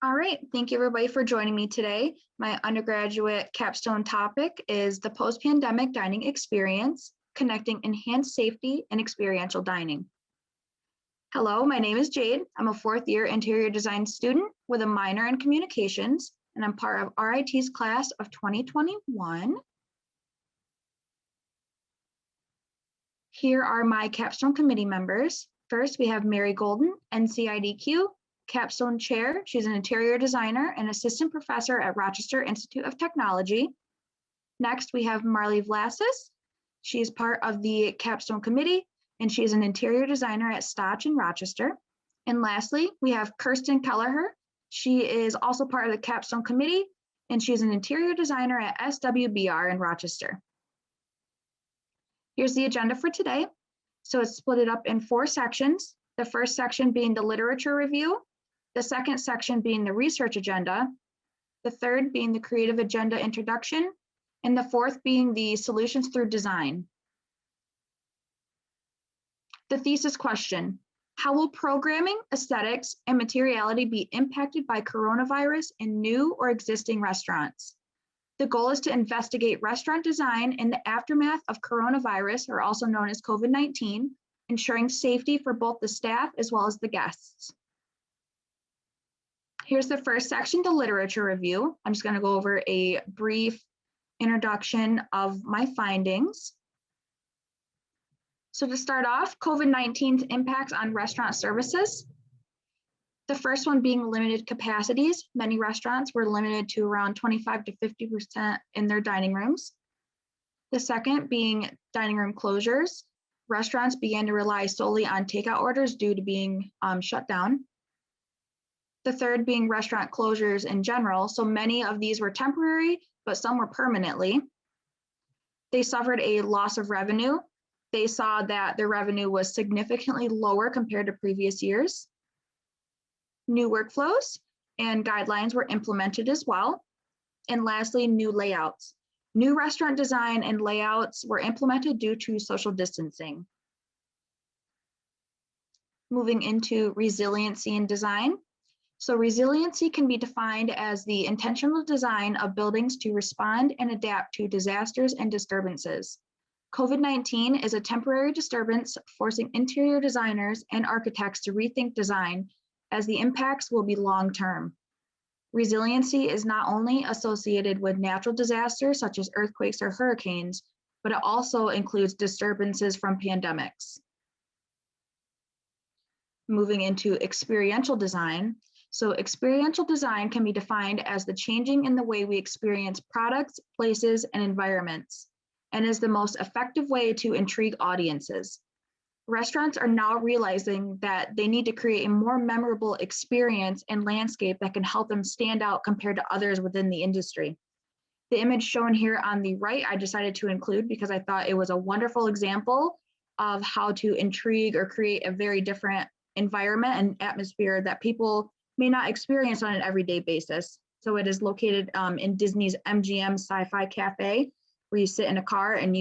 All right, thank you everybody for joining me today. My undergraduate capstone topic is the post-pandemic dining experience, connecting enhanced safety and experiential dining. Hello, my name is Jade. I'm a fourth year interior design student with a minor in communications, and I'm part of RIT's class of 2021. Here are my capstone committee members. First, we have Mary Golden, NCIDQ, Capstone Chair. She's an interior designer and assistant professor at Rochester Institute of Technology. Next, we have Marley Vlasis. She is part of the Capstone Committee, and she is an interior designer at Stotch in Rochester. And lastly, we have Kirsten Kelleher. She is also part of the Capstone Committee, and she's an interior designer at SWBR in Rochester. Here's the agenda for today. So it's split up in 4 sections. The first section being the literature review, the second section being the research agenda, the third being the creative agenda introduction, and the fourth being the solutions through design. The thesis question: how will programming, aesthetics, and materiality be impacted by coronavirus in new or existing restaurants? The goal is to investigate restaurant design in the aftermath of coronavirus, or also known as COVID-19, ensuring safety for both the staff as well as the guests. Here's the first section, the literature review. I'm just going to go over a brief introduction of my findings. So to start off, COVID-19's impacts on restaurant services. The first one being limited capacities. Many restaurants were limited to around 25 to 50% in their dining rooms. The second being dining room closures. Restaurants began to rely solely on takeout orders due to being shut down. The third being restaurant closures in general. So many of these were temporary, but some were permanently. They suffered a loss of revenue. They saw that their revenue was significantly lower compared to previous years. New workflows and guidelines were implemented as well. And lastly, new layouts. New restaurant design and layouts were implemented due to social distancing. Moving into resiliency in design. So resiliency can be defined as the intentional design of buildings to respond and adapt to disasters and disturbances. COVID-19 is a temporary disturbance forcing interior designers and architects to rethink design, as the impacts will be long-term. Resiliency is not only associated with natural disasters such as earthquakes or hurricanes, but it also includes disturbances from pandemics. Moving into experiential design. So experiential design can be defined as the changing in the way we experience products, places, and environments, and is the most effective way to intrigue audiences. Restaurants are now realizing that they need to create a more memorable experience and landscape that can help them stand out compared to others within the industry. The image shown here on the right, I decided to include because I thought it was a wonderful example of how to intrigue or create a very different environment and atmosphere that people may not experience on an everyday basis. So it is located in Disney's MGM Sci-Fi Cafe, where you sit in a car and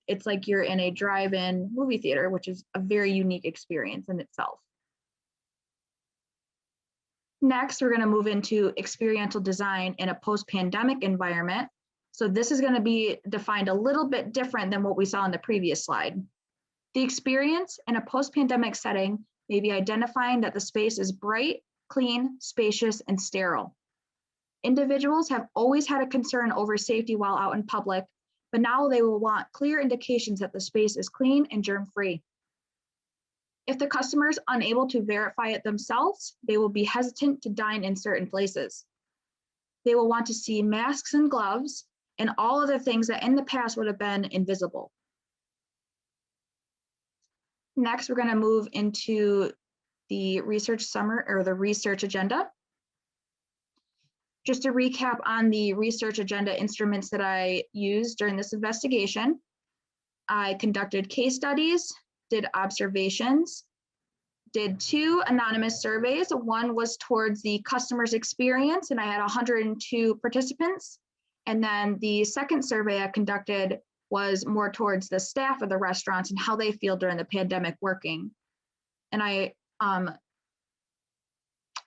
it's like you're in a drive-in movie theater, which is a very unique experience in itself. Next, we're going to move into experiential design in a post-pandemic environment. So this is going to be defined a little bit different than what we saw in the previous slide. The experience in a post-pandemic setting may be identifying that the space is bright, clean, spacious, and sterile. Individuals have always had a concern over safety while out in public, but now they will want clear indications that the space is clean and germ-free. If the customer is unable to verify it themselves, they will be hesitant to dine in certain places. They will want to see masks and gloves and all other things that in the past would have been invisible. Next, we're going to move into the research summary or the research agenda. Just to recap on the research agenda instruments that I used during this investigation, I conducted case studies, did observations, did 2 anonymous surveys. One was towards the customer's experience, and I had 102 participants. And then the second survey I conducted was more towards the staff of the restaurants and how they feel during the pandemic working. And I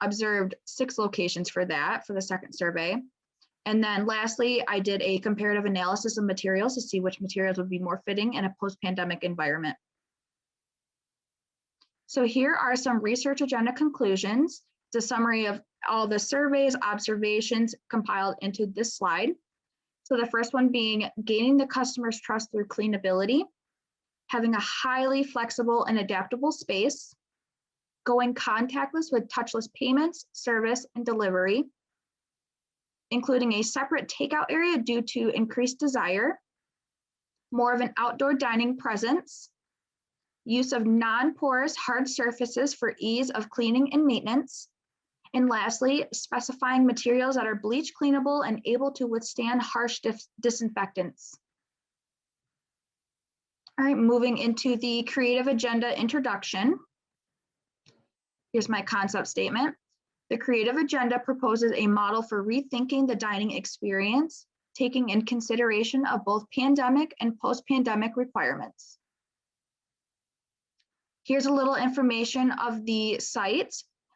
observed 6 locations for that for the second survey. And then lastly, I did a comparative analysis of materials to see which materials would be more fitting in a post-pandemic environment. So here are some research agenda conclusions. It's a summary of all the surveys, observations compiled into this slide. So the first one being gaining the customer's trust through cleanability, having a highly flexible and adaptable space, going contactless with touchless payments, service, and delivery, including a separate takeout area due to increased desire, more of an outdoor dining presence, use of non-porous hard surfaces for ease of cleaning and maintenance, and lastly, specifying materials that are bleach cleanable and able to withstand harsh disinfectants. All right, moving into the creative agenda introduction. Here's my concept statement. The creative agenda proposes a model for rethinking the dining experience, taking in consideration of both pandemic and post-pandemic requirements. Here's a little information of the site.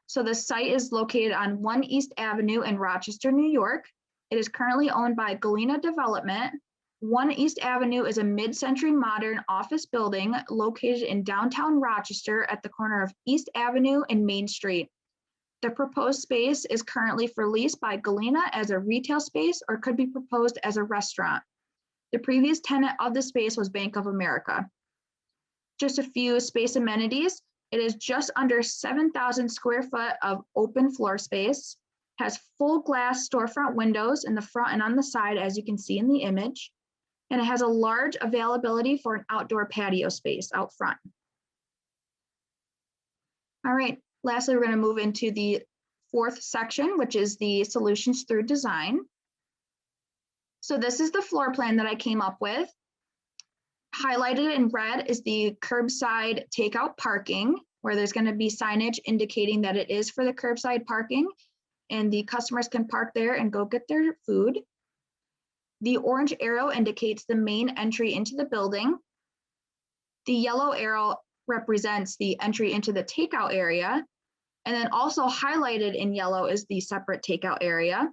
So the site is located on 1 East Avenue in Rochester, New York. It is currently owned by Galena Development. 1 East Avenue is a mid-century modern office building located in downtown Rochester at the corner of East Avenue and Main Street. The proposed space is currently for lease by Galena as a retail space or could be proposed as a restaurant. The previous tenant of the space was Bank of America. Just a few space amenities. It is just under 7,000 square foot of open floor space, has full glass storefront windows in the front and on the side, as you can see in the image, and it has a large availability for an outdoor patio space out front. All right, lastly, we're going to move into the 4th section, which is the solutions through design. So this is the floor plan that I came up with. Highlighted in red is the curbside takeout parking, where there's going to be signage indicating that it is for the curbside parking, and the customers can park there and go get their food. The orange arrow indicates the main entry into the building. The yellow arrow represents the entry into the takeout area, and then also highlighted in yellow is the separate takeout area.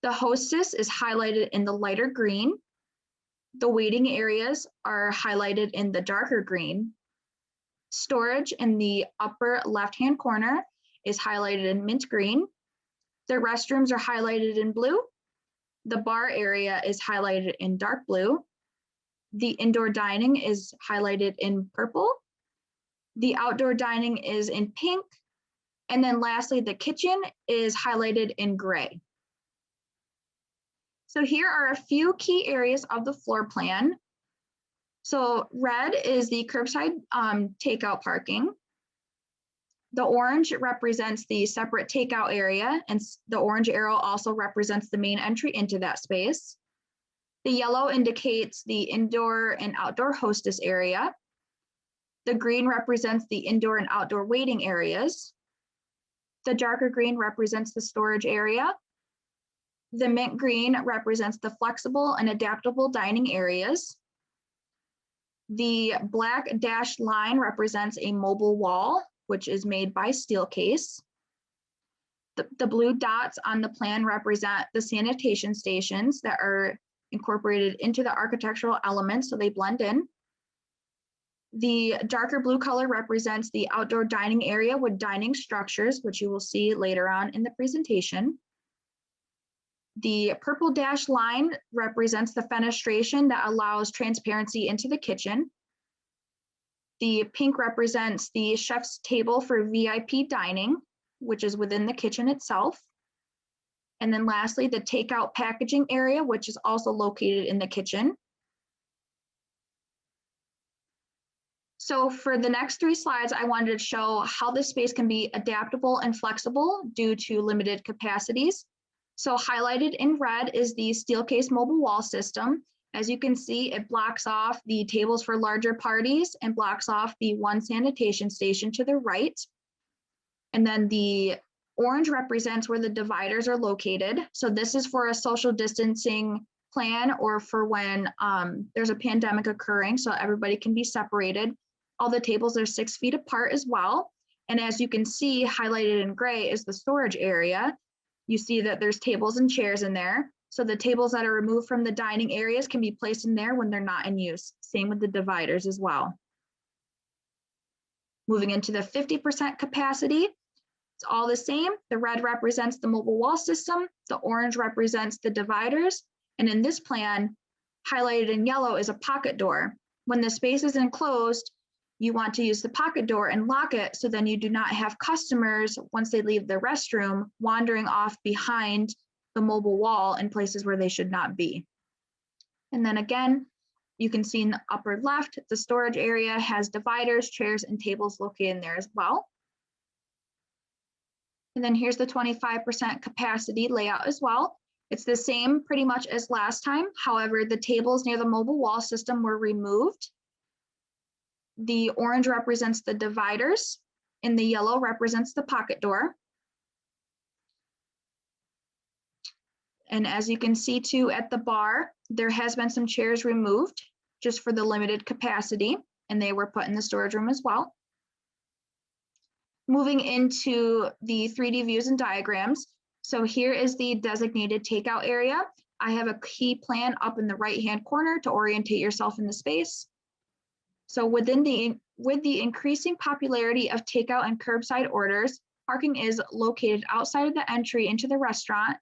The hostess is highlighted in the lighter green. The waiting areas are highlighted in the darker green. Storage in the upper left-hand corner is highlighted in mint green. The restrooms are highlighted in blue. The bar area is highlighted in dark blue. The indoor dining is highlighted in purple. The outdoor dining is in pink. And then lastly, the kitchen is highlighted in gray. So here are a few key areas of the floor plan. So red is the curbside takeout parking. The orange represents the separate takeout area, and the orange arrow also represents the main entry into that space. The yellow indicates the indoor and outdoor hostess area. The green represents the indoor and outdoor waiting areas. The darker green represents the storage area. The mint green represents the flexible and adaptable dining areas. The black dashed line represents a mobile wall, which is made by Steelcase. The blue dots on the plan represent the sanitation stations that are incorporated into the architectural elements, so they blend in. The darker blue color represents the outdoor dining area with dining structures, which you will see later on in the presentation. The purple dashed line represents the fenestration that allows transparency into the kitchen. The pink represents the chef's table for VIP dining, which is within the kitchen itself. And then lastly, the takeout packaging area, which is also located in the kitchen. So for the next 3 slides, I wanted to show how this space can be adaptable and flexible due to limited capacities. So highlighted in red is the Steelcase mobile wall system. As you can see, it blocks off the tables for larger parties and blocks off the one sanitation station to the right. And then the orange represents where the dividers are located. So this is for a social distancing plan or for when there's a pandemic occurring, so everybody can be separated. All the tables are 6 feet apart as well. And as you can see, highlighted in gray is the storage area. You see that there's tables and chairs in there. So the tables that are removed from the dining areas can be placed in there when they're not in use. Same with the dividers as well. Moving into the 50% capacity, it's all the same. The red represents the mobile wall system. The orange represents the dividers. And in this plan, highlighted in yellow is a pocket door. When the space is enclosed, you want to use the pocket door and lock it so then you do not have customers, once they leave the restroom, wandering off behind the mobile wall in places where they should not be. And then again, you can see in the upper left, the storage area has dividers, chairs, and tables located in there as well. And then here's the 25% capacity layout as well. It's the same pretty much as last time. However, the tables near the mobile wall system were removed. The orange represents the dividers and the yellow represents the pocket door. And as you can see too at the bar, there has been some chairs removed just for the limited capacity, and they were put in the storage room as well. Moving into the 3D views and diagrams. So here is the designated takeout area. I have a key plan up in the right-hand corner to orientate yourself in the space. So with the increasing popularity of takeout and curbside orders, parking is located outside of the entry into the restaurant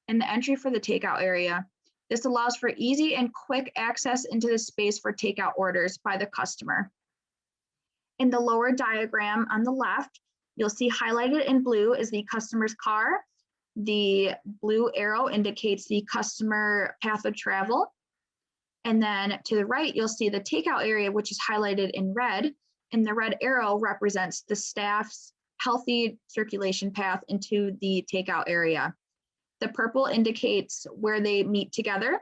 and the entry for the takeout area. This allows for easy and quick access into the space for takeout orders by the customer. In the lower diagram on the left, you'll see highlighted in blue is the customer's car. The blue arrow indicates the customer path of travel. And then to the right, you'll see the takeout area, which is highlighted in red. And the red arrow represents the staff's healthy circulation path into the takeout area. The purple indicates where they meet together.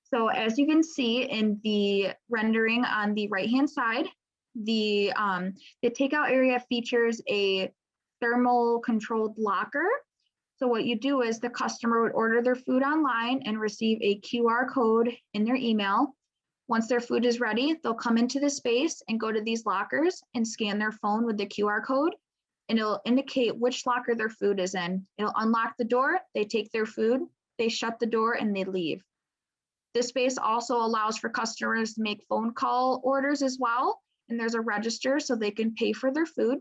So as you can see in the rendering on the right-hand side, the takeout area features a thermal controlled locker. So what you do is the customer would order their food online and receive a QR code in their email. Once their food is ready, they'll come into the space and go to these lockers and scan their phone with the QR code, and it'll indicate which locker their food is in. It'll unlock the door, they take their food, they shut the door, and they leave. This space also allows for customers to make phone call orders as well, and there's a register so they can pay for their food.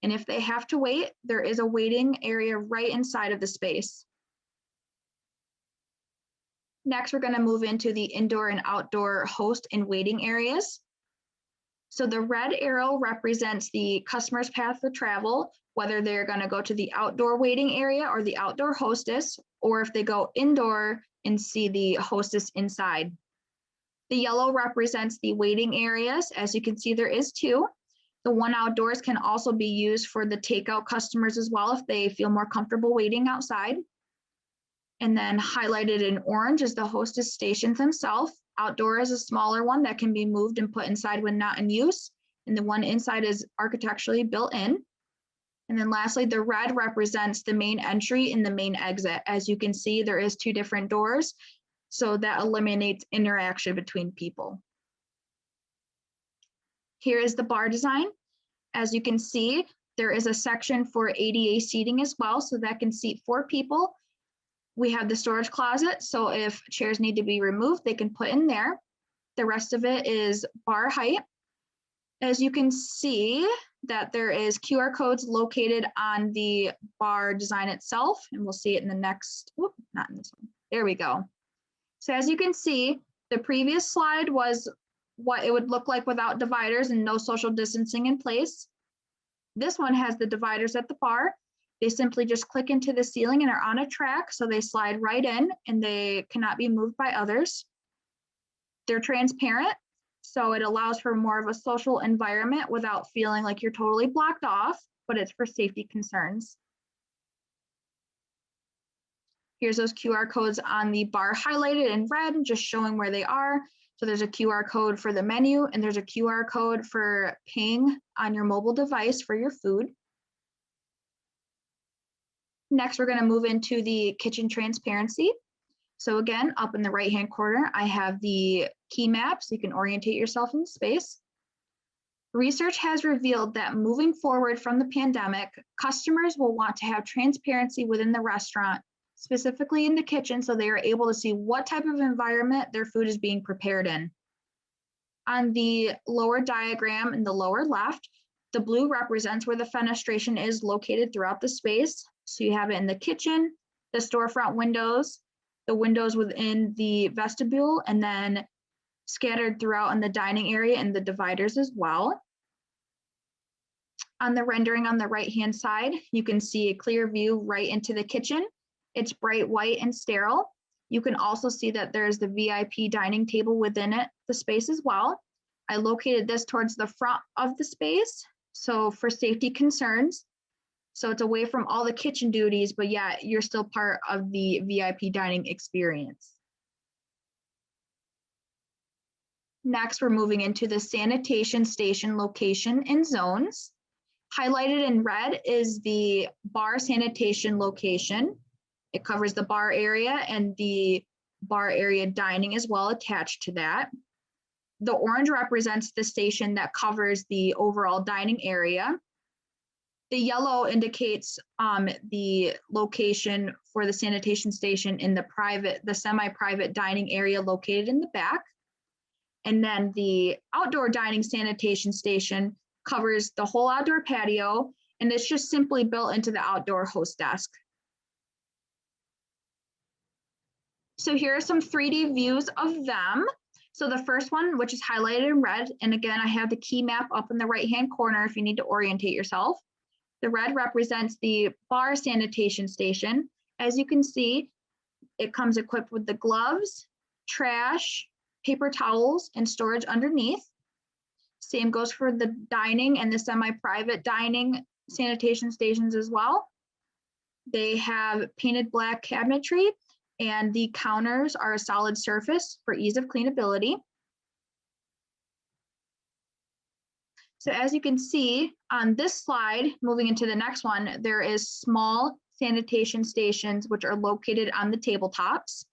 And if they have to wait, there is a waiting area right inside of the space. Next, we're going to move into the indoor and outdoor host and waiting areas. So the red arrow represents the customer's path of travel, whether they're going to go to the outdoor waiting area or the outdoor hostess, or if they go indoor and see the hostess inside. The yellow represents the waiting areas. As you can see, there is two. The one outdoors can also be used for the takeout customers as well if they feel more comfortable waiting outside. And then highlighted in orange is the hostess stations themselves. Outdoor is a smaller one that can be moved and put inside when not in use. And the one inside is architecturally built in. And then lastly, the red represents the main entry and the main exit. As you can see, there is two different doors. So that eliminates interaction between people. Here is the bar design. As you can see, there is a section for ADA seating as well, so that can seat 4 people. We have the storage closet, so if chairs need to be removed, they can put in there. The rest of it is bar height. As you can see that there is QR codes located on the bar design itself, and we'll see it in the next, not in this one. There we go. So as you can see, the previous slide was what it would look like without dividers and no social distancing in place. This one has the dividers at the bar. They simply just click into the ceiling and are on a track, so they slide right in and they cannot be moved by others. They're transparent, so it allows for more of a social environment without feeling like you're totally blocked off, but it's for safety concerns. Here's those QR codes on the bar highlighted in red, just showing where they are. So there's a QR code for the menu, and there's a QR code for paying on your mobile device for your food. Next, we're going to move into the kitchen transparency. So again, up in the right-hand corner, I have the key map, so you can orientate yourself in space. Research has revealed that moving forward from the pandemic, customers will want to have transparency within the restaurant, specifically in the kitchen, so they are able to see what type of environment their food is being prepared in. On the lower diagram in the lower left, the blue represents where the fenestration is located throughout the space. So you have it in the kitchen, the storefront windows, the windows within the vestibule, and then scattered throughout in the dining area and the dividers as well. On the rendering on the right-hand side, you can see a clear view right into the kitchen. It's bright white and sterile. You can also see that there's the VIP dining table within it, the space as well. I located this towards the front of the space, so for safety concerns. So it's away from all the kitchen duties, but yeah, you're still part of the VIP dining experience. Next, we're moving into the sanitation station location and zones. Highlighted in red is the bar sanitation location. It covers the bar area and the bar area dining as well attached to that. The orange represents the station that covers the overall dining area. The yellow indicates the location for the sanitation station in the semi-private dining area located in the back. And then the outdoor dining sanitation station covers the whole outdoor patio, and it's just simply built into the outdoor host desk. So here are some 3D views of them. So the first one, which is highlighted in red, and again, I have the key map up in the right-hand corner if you need to orientate yourself. The red represents the bar sanitation station. As you can see, it comes equipped with the gloves, trash, paper towels, and storage underneath. Same goes for the dining and the semi-private dining sanitation stations as well. They have painted black cabinetry, and the counters are a solid surface for ease of cleanability. So as you can see on this slide, moving into the next one, there is small sanitation stations which are located on the tabletops.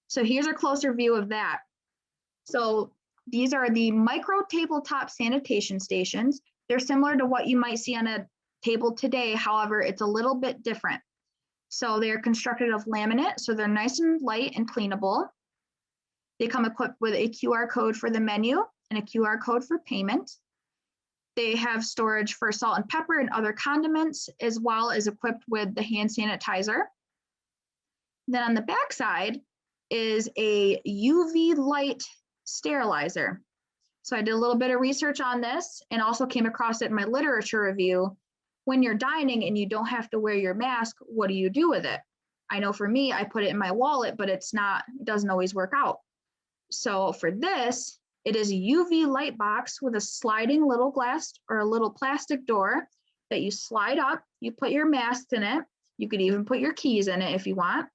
So here's a closer view of that. So these are the micro tabletop sanitation stations. They're similar to what you might see on a table today. However, it's a little bit different. So they're constructed of laminate, so they're nice and light and cleanable. They come equipped with a QR code for the menu and a QR code for payment. They have storage for salt and pepper and other condiments, as well as equipped with the hand sanitizer. Then on the back side is a UV light sterilizer. So I did a little bit of research on this and also came across it in my literature review. When you're dining and you don't have to wear your mask, what do you do with it? I know for me, I put it in my wallet, but it doesn't always work out. So for this, it is a UV light box with a sliding little glass or a little plastic door that you slide up, you put your mask in it. You could even put your keys in it if you want,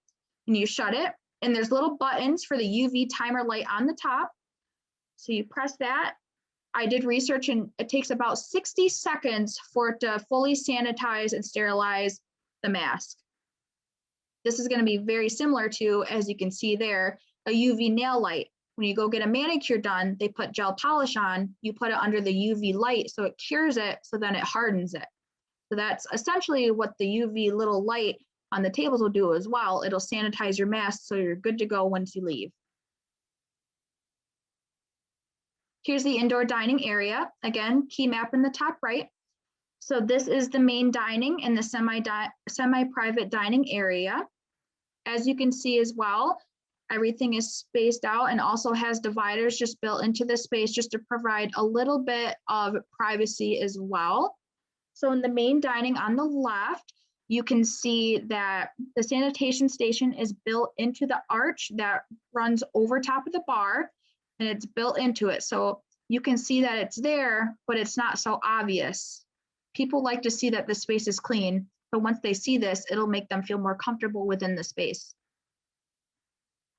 and you shut it. And there's little buttons for the UV timer light on the top. So you press that. I did research and it takes about 60 seconds for it to fully sanitize and sterilize the mask. This is going to be very similar to, as you can see there, a UV nail light. When you go get a manicure done, they put gel polish on, you put it under the UV light so it cures it, so then it hardens it. So that's essentially what the UV little light on the tables will do as well. It'll sanitize your mask so you're good to go once you leave. Here's the indoor dining area. Again, key map in the top right. So this is the main dining and the semi-private dining area. As you can see as well, everything is spaced out and also has dividers just built into the space just to provide a little bit of privacy as well. So in the main dining on the left, you can see that the sanitation station is built into the arch that runs over top of the bar, and it's built into it. So you can see that it's there, but it's not so obvious. People like to see that the space is clean, but once they see this, it'll make them feel more comfortable within the space.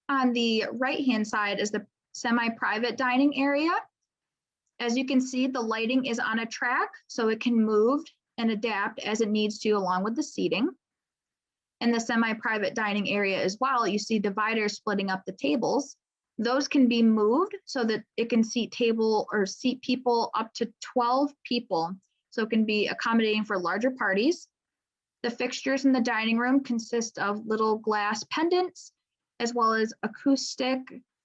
On the right-hand side is the semi-private dining area. As you can see, the lighting is on a track, so it can move and adapt as it needs to along with the seating. In the semi-private dining area as well, you see dividers splitting up the tables. Those can be moved so that it can seat people up to 12 people. So it can be accommodating for larger parties. The fixtures in the dining room consist of little glass pendants, as well as acoustic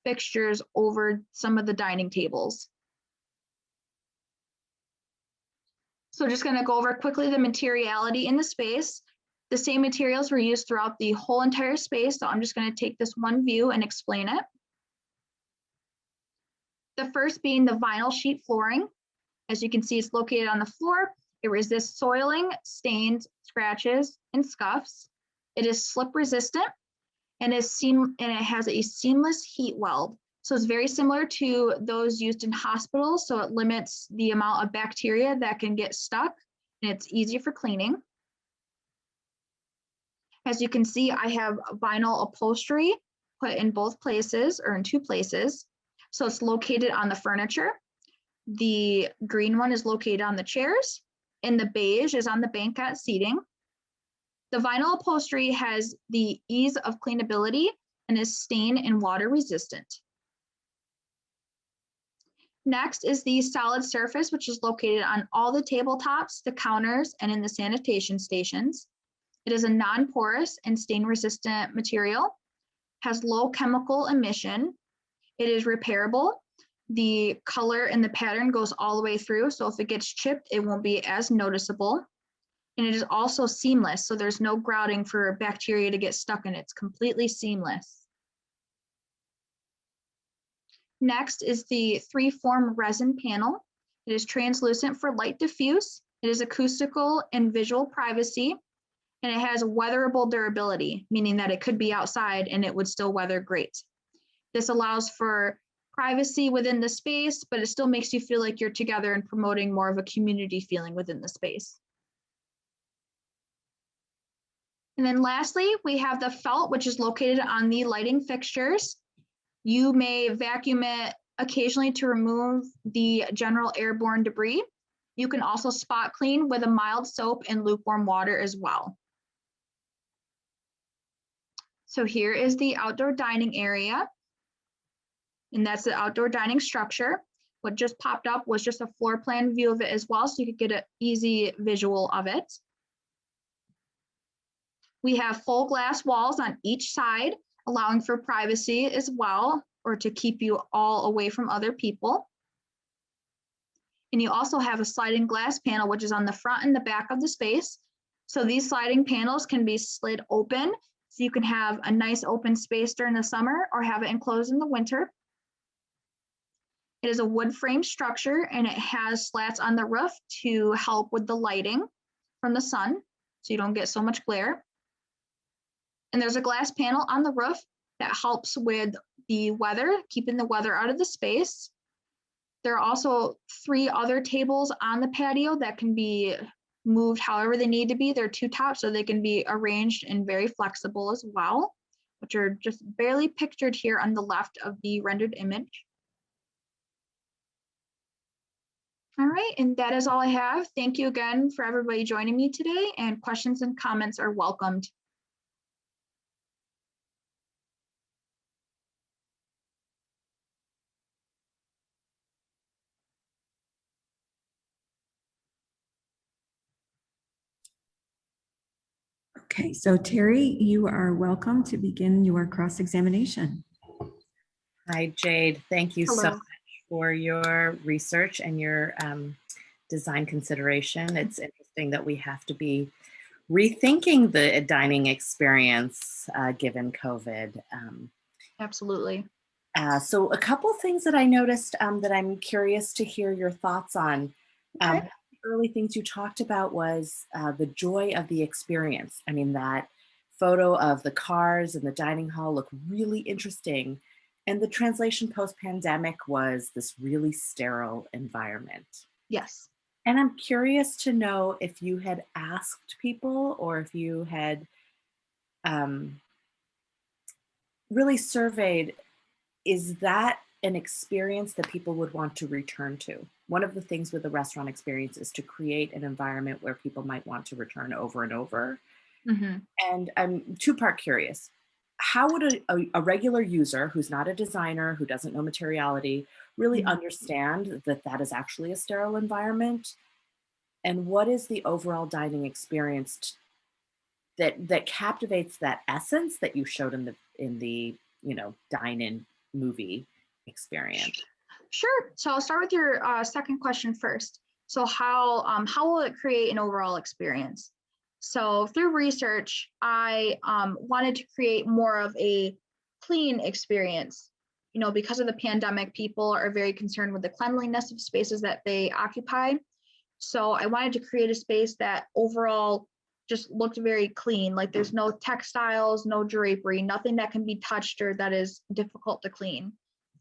fixtures over some of the dining tables. So just going to go over quickly the materiality in the space. The same materials were used throughout the whole entire space, so I'm just going to take this one view and explain it. The first being the vinyl sheet flooring. As you can see, it's located on the floor. It resists soiling, stains, scratches, and scuffs. It is slip resistant and it has a seamless heat weld. So it's very similar to those used in hospitals. So it limits the amount of bacteria that can get stuck, and it's easy for cleaning. As you can see, I have vinyl upholstery put in both places, or in two places. So it's located on the furniture. The green one is located on the chairs, and the beige is on the banquette seating. The vinyl upholstery has the ease of cleanability and is stain and water resistant. Next is the solid surface, which is located on all the tabletops, the counters, and in the sanitation stations. It is a non-porous and stain-resistant material, has low chemical emission. It is repairable. The color and the pattern goes all the way through, so if it gets chipped, it won't be as noticeable. And it is also seamless, so there's no grouting for bacteria to get stuck in it. It's completely seamless. Next is the three-form resin panel. It is translucent for light diffuse. It is acoustical and visual privacy, and it has weatherable durability, meaning that it could be outside and it would still weather great. This allows for privacy within the space, but it still makes you feel like you're together and promoting more of a community feeling within the space. And then lastly, we have the felt, which is located on the lighting fixtures. You may vacuum it occasionally to remove the general airborne debris. You can also spot clean with a mild soap and lukewarm water as well. So here is the outdoor dining area, and that's the outdoor dining structure. What just popped up was just a floor plan view of it as well, so you could get an easy visual of it. We have full glass walls on each side, allowing for privacy as well, or to keep you all away from other people. And you also have a sliding glass panel, which is on the front and the back of the space. So these sliding panels can be slid open, so you can have a nice open space during the summer or have it enclosed in the winter. It is a wood frame structure, and it has slats on the roof to help with the lighting from the sun, so you don't get so much glare. And there's a glass panel on the roof that helps with the weather, keeping the weather out of the space. There are also 3 other tables on the patio that can be moved however they need to be. They're 2 tops, so they can be arranged and very flexible as well, which are just barely pictured here on the left of the rendered image. All right, and that is all I have. Thank you again for everybody joining me today, and questions and comments are welcomed. Okay, so Terry, you are welcome to begin your cross-examination. Hi, Jade. Thank you so Hello. much for your research and your design consideration. It's interesting that we have to be rethinking the dining experience given COVID. Absolutely. So a couple things that I noticed that I'm curious to hear your thoughts on. Okay. Early things you talked about was the joy of the experience. I mean, that photo of the cars and the dining hall looked really interesting. And the translation post-pandemic was this really sterile environment. Yes. And I'm curious to know if you had asked people or if you had really surveyed, is that an experience that people would want to return to? One of the things with the restaurant experience is to create an environment where people might want to return over and over. Mm-hmm. And I'm 2-part curious. how would a regular user who's not a designer, who doesn't know materiality, really Mhm. understand that that is actually a sterile environment? And what is the overall dining experience that captivates that essence that you showed in the dine-in movie experience? Sure. So I'll start with your second question first. So how will it create an overall experience? So through research, I wanted to create more of a clean experience. You know, because of the pandemic, people are very concerned with the cleanliness of spaces that they occupy. So I wanted to create a space that overall just looked very clean. Like there's no textiles, no drapery, nothing that can be touched or that is difficult to clean.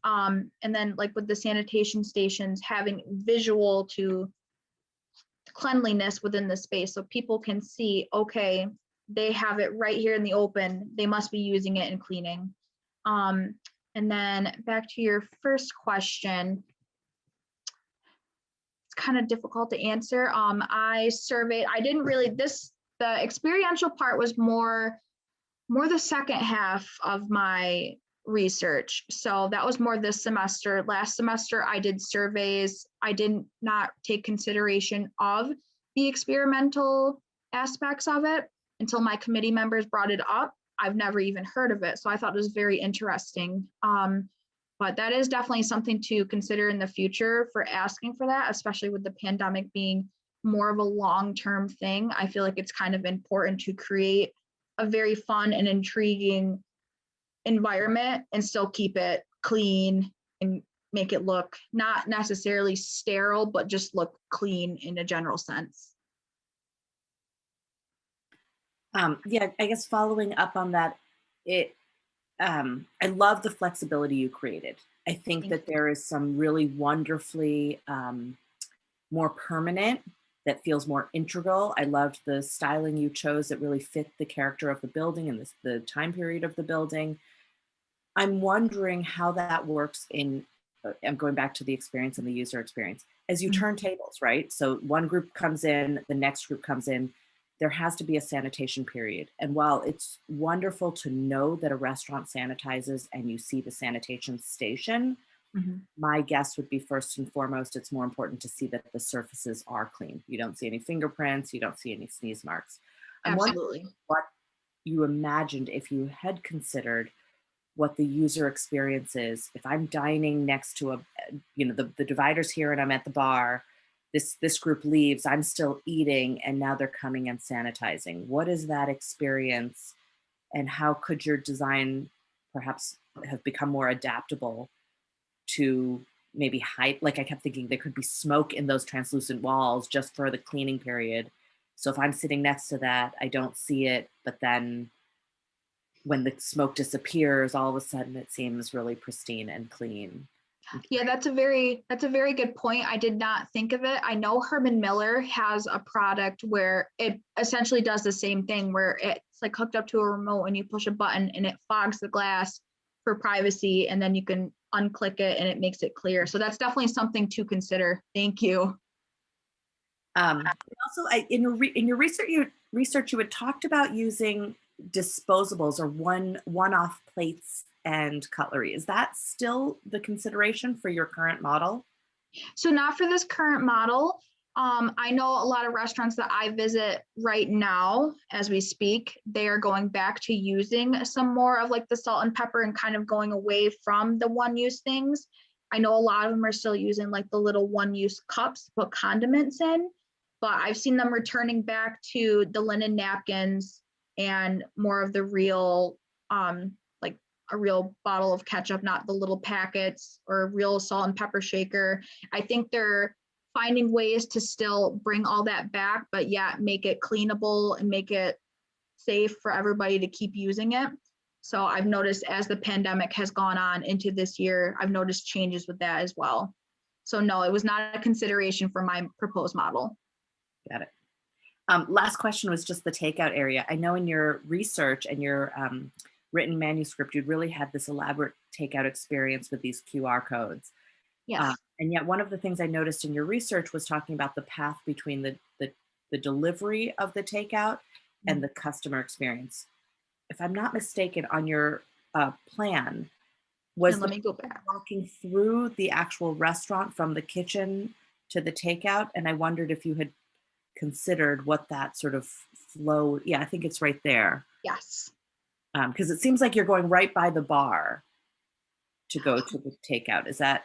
And then like with the sanitation stations, having visual to cleanliness within the space so people can see, okay, they have it right here in the open. They must be using it and cleaning. Um, and then back to your first question, it's kind of difficult to answer. I surveyed, I didn't really, the experiential part was more the second half of my research. So that was more this semester. Last semester, I did surveys. I did not take consideration of the experimental aspects of it until my committee members brought it up. I've never even heard of it. So I thought it was very interesting. But that is definitely something to consider in the future for asking for that, especially with the pandemic being more of a long-term thing. I feel like it's kind of important to create a very fun and intriguing environment and still keep it clean and make it look not necessarily sterile, but just look clean in a general sense. Yeah, I guess following up on that, it I love the flexibility you created. I think Thank that there is some really wonderfully more permanent that feels more integral. I loved the styling you chose that really fit the character of the building and the time period of the building. I'm wondering how that works in, I'm going back to the experience and the user experience. As you you. turn tables, right? So one group comes in, the next group comes in, there has to be a sanitation period. And while it's wonderful to know that a restaurant sanitizes and you see the sanitation station, Mhm. my guess would be first and foremost, it's more important to see that the surfaces are clean. You don't see any fingerprints, you don't see any sneeze marks. I'm wondering Absolutely. what you imagined if you had considered what the user experience is. If I'm dining next to the divider's here and I'm at the bar, this group leaves, I'm still eating, and now they're coming and sanitizing. What is that experience, and how could your design perhaps have become more adaptable to maybe hide? Like I kept thinking there could be smoke in those translucent walls just for the cleaning period. So if I'm sitting next to that, I don't see it, but then when the smoke disappears, all of a sudden it seems really pristine and clean. Yeah, that's a very good point. I did not think of it. I know Herman Miller has a product where it essentially does the same thing where it's like hooked up to a remote and you push a button and it fogs the glass for privacy and then you can unclick it and it makes it clear. So that's definitely something to consider. Thank you. Also, in your research, you had talked about using disposables or one-off plates and cutlery. Is that still the consideration for your current model? So not for this current model. I know a lot of restaurants that I visit right now, as we speak, they are going back to using some more of like the salt and pepper and kind of going away from the one-use things. I know a lot of them are still using like the little one-use cups to put condiments in, but I've seen them returning back to the linen napkins and more of the real, like a real bottle of ketchup, not the little packets, or a real salt and pepper shaker. I think they're finding ways to still bring all that back, but yet make it cleanable and make it safe for everybody to keep using it. So I've noticed as the pandemic has gone on into this year, I've noticed changes with that as well. So no, it was not a consideration for my proposed model. Got it. Last question was just the takeout area. I know in your research and your written manuscript, you really had this elaborate takeout experience with these QR codes. Yes. And yet one of the things I noticed in your research was talking about the path between the delivery of the takeout and the customer experience. if I'm not mistaken, on your plan, was And let me go back. walking through the actual restaurant from the kitchen to the takeout. And I wondered if you had considered what that sort of flow. Yeah, I think it's right there. Yes. Because it seems like you're going right by the bar to go to the takeout. Is that?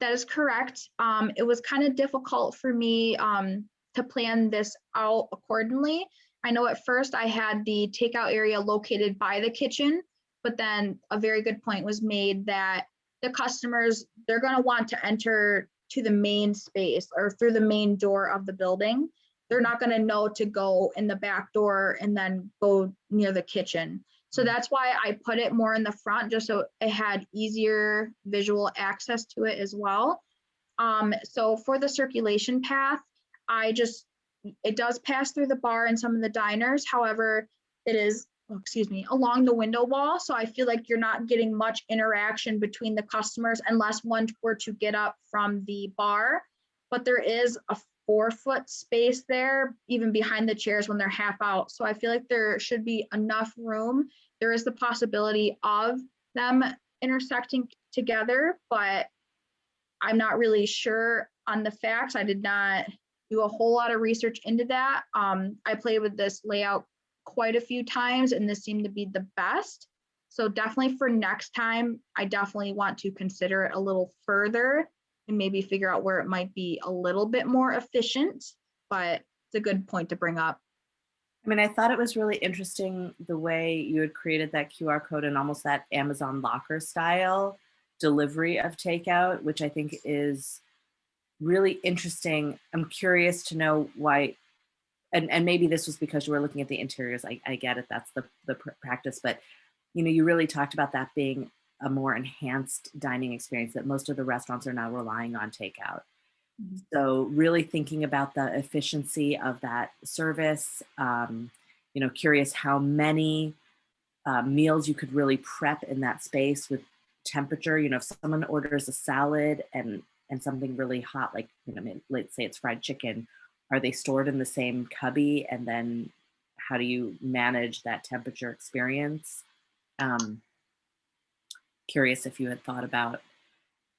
That is correct. It was kind of difficult for me to plan this out accordingly. I know at first I had the takeout area located by the kitchen, but then a very good point was made that the customers, they're going to want to enter to the main space or through the main door of the building. They're not going to know to go in the back door and then go near the kitchen. So that's why I put it more in the front, just so it had easier visual access to it as well. So for the circulation path, it does pass through the bar and some of the diners. However, it is, along the window wall. So I feel like you're not getting much interaction between the customers unless one were to get up from the bar. But there is a 4-foot space there, even behind the chairs when they're half out. So I feel like there should be enough room. There is the possibility of them intersecting together, but I'm not really sure on the facts. I did not do a whole lot of research into that. I played with this layout quite a few times and this seemed to be the best. So definitely for next time, I definitely want to consider it a little further and maybe figure out where it might be a little bit more efficient, but it's a good point to bring up. I mean, I thought it was really interesting the way you had created that QR code and almost that Amazon locker style delivery of takeout, which I think is really interesting. I'm curious to know why, and maybe this was because you were looking at the interiors. I get it, that's the practice, but you really talked about that being a more enhanced dining experience, that most of the restaurants are now relying on takeout. Mhm. So really thinking about the efficiency of that service, curious how many meals you could really prep in that space with temperature. If someone orders a salad and something really hot, like, let's say it's fried chicken, are they stored in the same cubby? And then how do you manage that temperature experience? Curious if you had thought about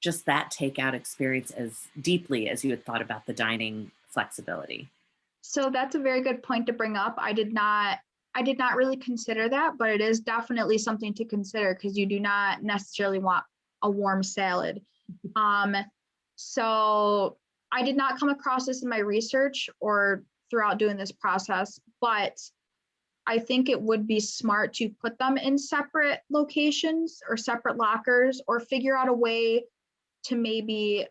just that takeout experience as deeply as you had thought about the dining flexibility. So that's a very good point to bring up. I did not really consider that, but it is definitely something to consider because you do not necessarily want a warm salad. So I did not come across this in my research or throughout doing this process, but I think it would be smart to put them in separate locations or separate lockers, or figure out a way to maybe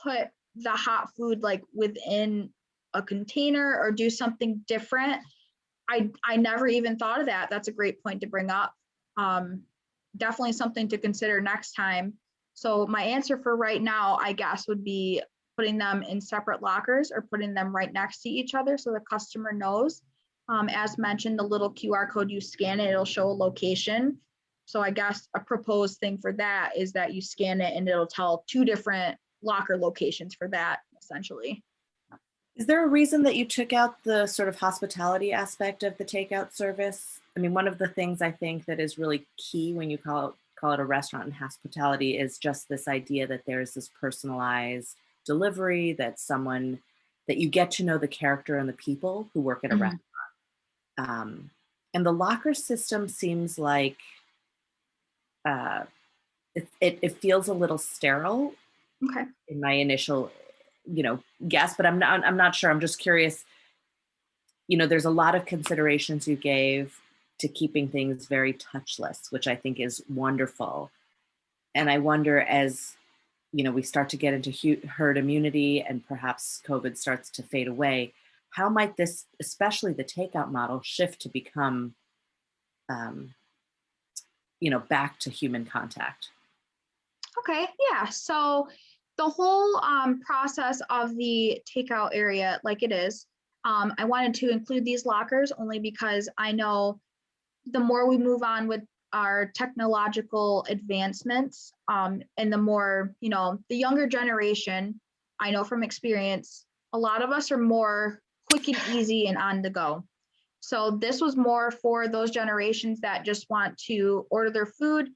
put the hot food like within a container or do something different. I never even thought of that. That's a great point to bring up. Definitely something to consider next time. So my answer for right now, I guess, would be putting them in separate lockers or putting them right next to each other so the customer knows. As mentioned, the little QR code, you scan it, it'll show a location. So I guess a proposed thing for that is that you scan it and it'll tell 2 different locker locations for that, essentially. Is there a reason that you took out the sort of hospitality aspect of the takeout service? I mean, one of the things I think that is really key when you call it a restaurant and hospitality is just this idea that there's this personalized delivery, that you get to know the character and the people who work at a restaurant. And the locker system seems like it feels a little sterile. Okay. In my initial, guess, but I'm not sure. I'm just curious. There's a lot of considerations you gave to keeping things very touchless, which I think is wonderful. And I wonder, as we start to get into herd immunity and perhaps COVID starts to fade away, how might this, especially the takeout model, shift to become, back to human contact? Okay, yeah. So the whole process of the takeout area, like it is, I wanted to include these lockers only because I know the more we move on with our technological advancements, and the more, the younger generation, I know from experience, a lot of us are more quick and easy and on the go. So this was more for those generations that just want to order their food,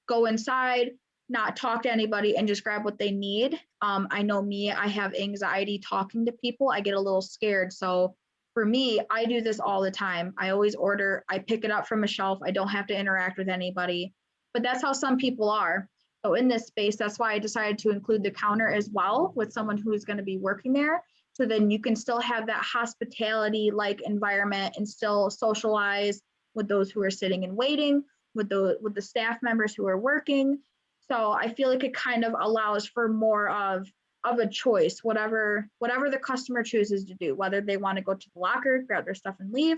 go inside, not talk to anybody, and just grab what they need. I know me, I have anxiety talking to people. I get a little scared. So for me, I do this all the time. I always order, I pick it up from a shelf. I don't have to interact with anybody, but that's how some people are. So in this space, that's why I decided to include the counter as well with someone who's going to be working there. So then you can still have that hospitality like environment and still socialize with those who are sitting and waiting, with the staff members who are working. So I feel like it kind of allows for more of a choice, whatever the customer chooses to do, whether they want to go to the locker, grab their stuff and leave,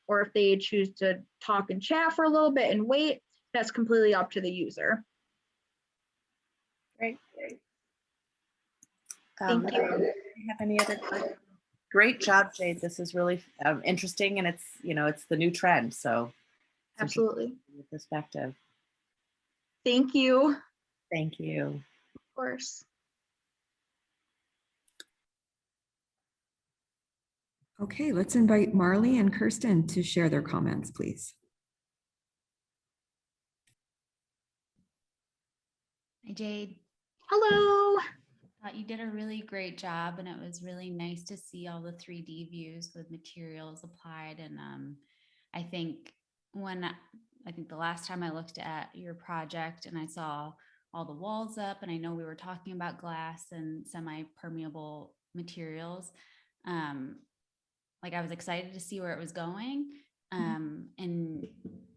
or if they choose to talk and chat for a little bit and wait, that's completely up to the user. Great. Thank you. Do you have any other questions? Great job, Jade. This is really interesting, and it's the new trend. So it's Absolutely. your perspective. Thank you. Thank you. Of course. Okay, let's invite Marley and Kirsten to share their comments, please. Hi, Jade. Hello. Thought you did a really great job, and it was really nice to see all the 3D views with materials applied. And I think the last time I looked at your project and I saw all the walls up, and I know we were talking about glass and semi-permeable materials, like I was excited to see where it was going. And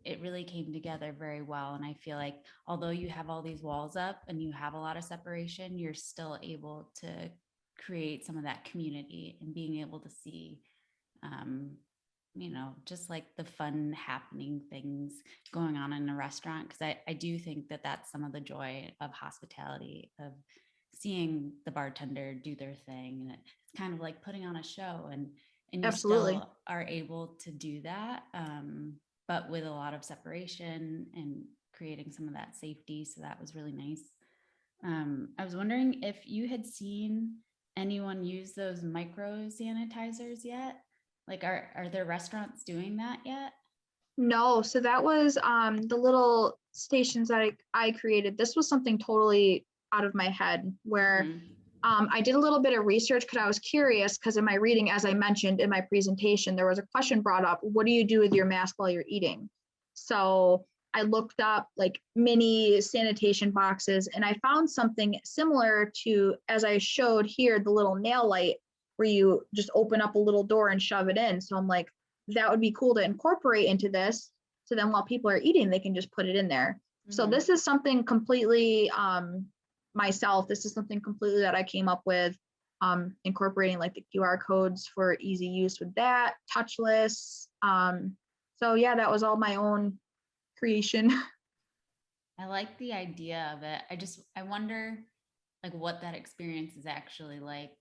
it really came together very well. And I feel like although you have all these walls up and you have a lot of separation, you're still able to create some of that community and being able to see, just like the fun happening things going on in a restaurant. Cause I do think that that's some of the joy of hospitality, of seeing the bartender do their thing. And it's kind of like putting on a show, and you Absolutely. still are able to do that, but with a lot of separation and creating some of that safety. So that was really nice. I was wondering if you had seen anyone use those micro sanitizers yet? Like, are there restaurants doing that yet? No, so that was the little stations that I created. This was something totally out of my head where I did a little bit of research because I was curious, because in my reading, as I mentioned in my presentation, there was a question brought up, what do you do with your mask while you're eating? So I looked up like mini sanitation boxes, and I found something similar to, as I showed here, the little nail light where you just open up a little door and shove it in. So I'm like, that would be cool to incorporate into this. So then while people are eating, they can just put it in there. So this is something completely myself. This is something completely that I came up with, incorporating like the QR codes for easy use with that, touchless. So yeah, that was all my own creation. I like the idea of it. I wonder like what that experience is actually like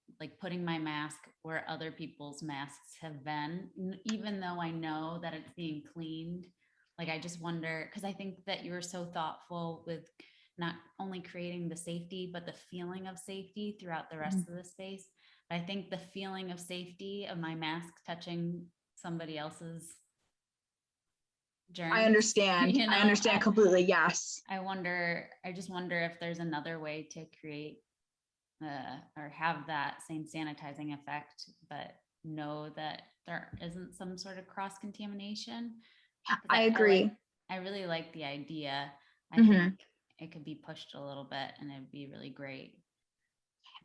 putting my mask where other people's masks have been, even though I know that it's being cleaned. Like, I just wonder, because I think that you're so thoughtful with not only creating the safety, but the feeling of safety throughout the rest of the space. But I think the feeling of safety of my mask touching somebody else's germs. I understand. I understand completely. Yes. I just wonder if there's another way to create or have that same sanitizing effect, but know that there isn't some sort of cross contamination. I agree. I really like the idea. I think it could be pushed a little bit and it'd be really great.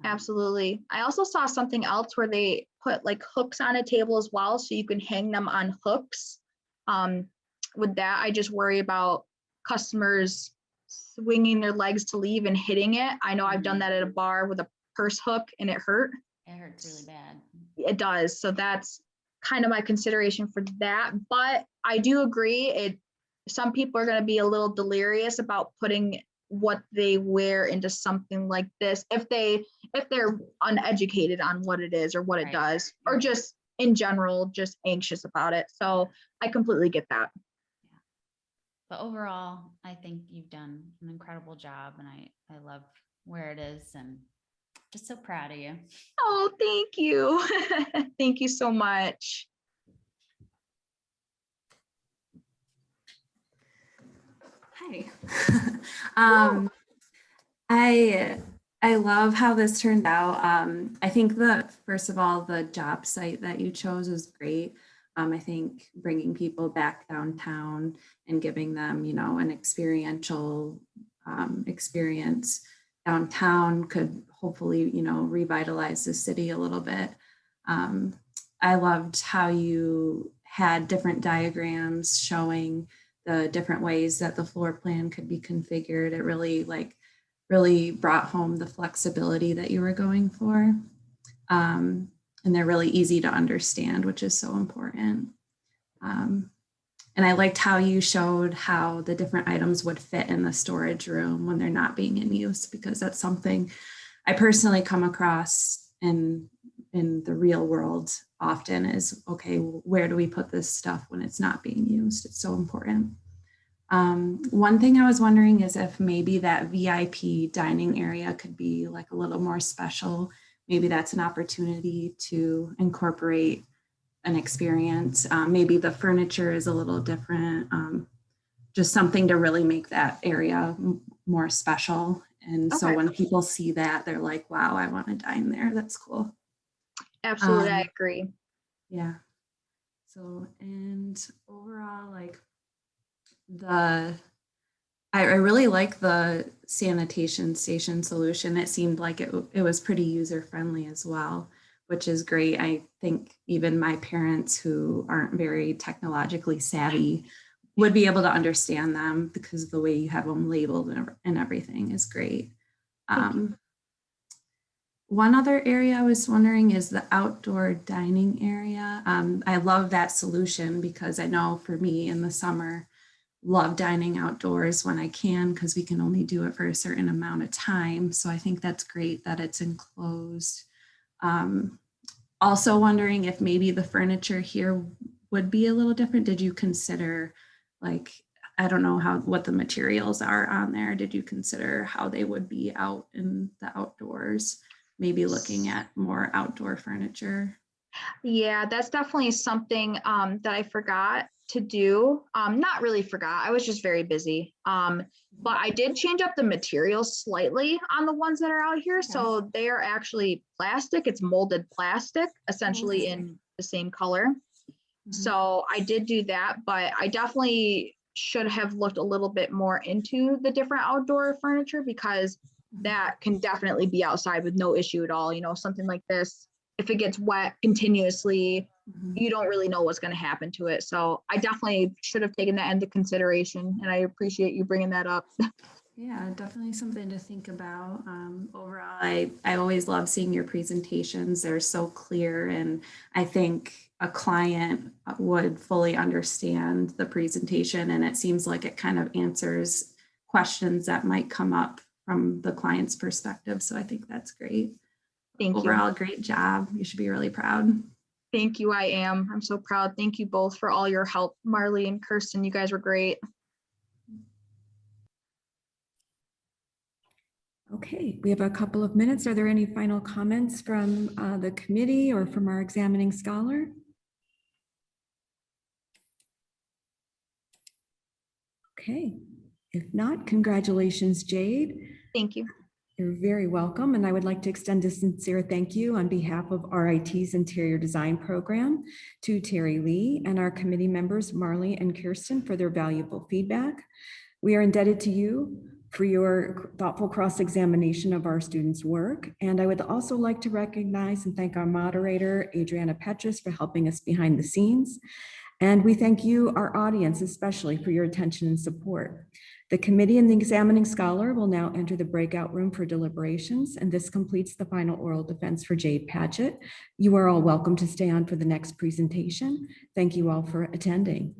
Absolutely. I also saw something else where they put like hooks on a table as well, so you can hang them on hooks. With that, I just worry about customers swinging their legs to leave and hitting it. I know I've done that at a bar with a purse hook and it hurt. It hurts really bad. It does. So that's kind of my consideration for that. But I do agree, some people are going to be a little delirious about putting what they wear into something like this if they're uneducated on what it is or what it does, or just in general just anxious about it. So I completely get that. Yeah. But overall, I think you've done an incredible job, and I love where it is, and just so proud of you. Oh, thank you. Thank you so much. Hi. I love how this turned out. I think first of all, the job site that you chose is great. I think bringing people back downtown and giving them, you know, an experiential experience downtown could hopefully, you know, revitalize the city a little bit. I loved how you had different diagrams showing the different ways that the floor plan could be configured. It really brought home the flexibility that you were going for. And they're really easy to understand, which is so important. And I liked how you showed how the different items would fit in the storage room when they're not being in use, because that's something I personally come across in the real world often is, okay, where do we put this stuff when it's not being used? It's so important. One thing I was wondering is if maybe that VIP dining area could be like a little more special. Maybe that's an opportunity to incorporate an experience. Maybe the furniture is a little different. Just something to really make that area more special. And so when people see that, they're like, wow, I want to dine there. That's cool. Absolutely, I agree. Yeah. So, and overall, like I really like the sanitation station solution. It seemed like it was pretty user-friendly as well, which is great. I think even my parents who aren't very technologically savvy would be able to understand them because the way you have them labeled and everything is great. One other area I was wondering is the outdoor dining area. I love that solution because I know for me in the summer, love dining outdoors when I can because we can only do it for a certain amount of time. So I think that's great that it's enclosed. Also wondering if maybe the furniture here would be a little different. Did you consider, like, I don't know what the materials are on there. Did you consider how they would be out in the outdoors? Maybe looking at more outdoor furniture. Yeah, that's definitely something that I forgot to do. Not really forgot, I was just very busy. But I did change up the materials slightly on the ones that are out here. So they are actually plastic. It's molded plastic, essentially in the same color. So I did do that, but I definitely should have looked a little bit more into the different outdoor furniture because that can definitely be outside with no issue at all. You know, something like this, if it gets wet continuously, you don't really know what's going to happen to it. So I definitely should have taken that into consideration, and I appreciate you bringing that up. Yeah, definitely something to think about. Overall, I always love seeing your presentations. They're so clear, and I think a client would fully understand the presentation, and it seems like it kind of answers questions that might come up from the client's perspective. So I think that's great. Thank you. Overall, great job. You should be really proud. Thank you. I am. I'm so proud. Thank you both for all your help, Marley and Kirsten. You guys were great. Okay, we have a couple of minutes. Are there any final comments from the committee or from our examining scholar? Okay, if not, congratulations, Jade. Thank you. You're very welcome, and I would like to extend a sincere thank you on behalf of RIT's Interior Design Program to Terry Lee and our committee members, Marley and Kirsten, for their valuable feedback. We are indebted to you for your thoughtful cross-examination of our students' work, and I would also like to recognize and thank our moderator, Adriana Patchett, for helping us behind the scenes. And we thank you, our audience, especially for your attention and support. The committee and the examining scholar will now enter the breakout room for deliberations, and this completes the final oral defense for Jade Patchett. You are all welcome to stay on for the next presentation. Thank you all for attending.